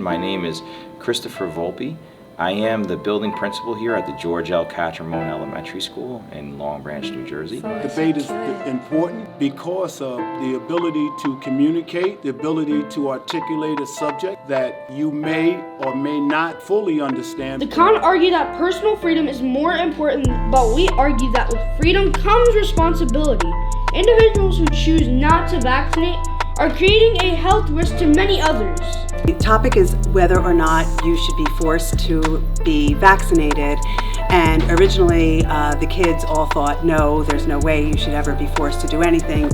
My name is Christopher Volpe. I am the building principal here at the George L. Catramone Elementary School in Long Branch, New Jersey. Debate is important because of the ability to communicate, the ability to articulate a subject that you may or may not fully understand. The con argue that personal freedom is more important, but we argue that with freedom comes responsibility. Individuals who choose not to vaccinate are creating a health risk to many others. The topic is whether or not you should be forced to be vaccinated, and originally the kids all thought, no, there's no way you should ever be forced to do anything.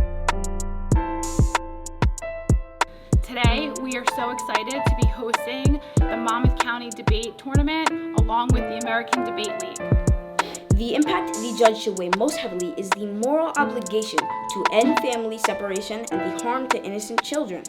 Today, we are so excited to be hosting the Monmouth County Debate Tournament along with the American Debate League. The impact the judge should weigh most heavily is the moral obligation to end family separation and the harm to innocent children.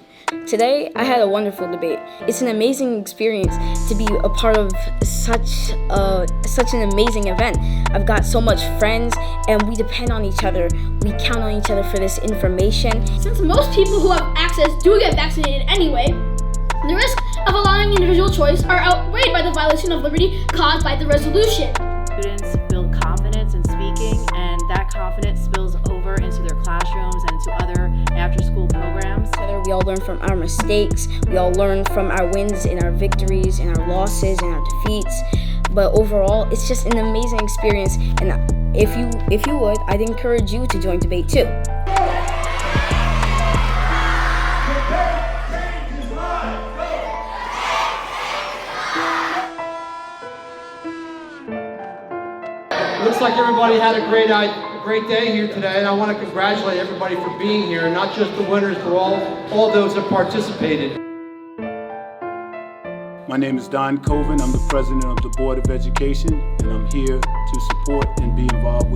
Today, I had a wonderful debate. It's an amazing experience to be a part of such an amazing event. I've got so much friends, and we depend on each other. We count on each other for this information. Since most people who have access do get vaccinated anyway, the risk of allowing individual choice are outweighed by the violation of liberty caused by the resolution. Students build confidence in speaking, and that confidence spills over into their classrooms and into other after-school programs. We all learn from our mistakes, we all learn from our wins and our victories and our losses and our defeats. But overall, it's just an amazing experience, and if you would, I'd encourage you to join debate too. Looks like everybody had a great day here today, and I want to congratulate everybody for being here, and not just the winners, but all those that participated. My name is Don Coven. I'm the president of the Board of Education, and I'm here to support and be involved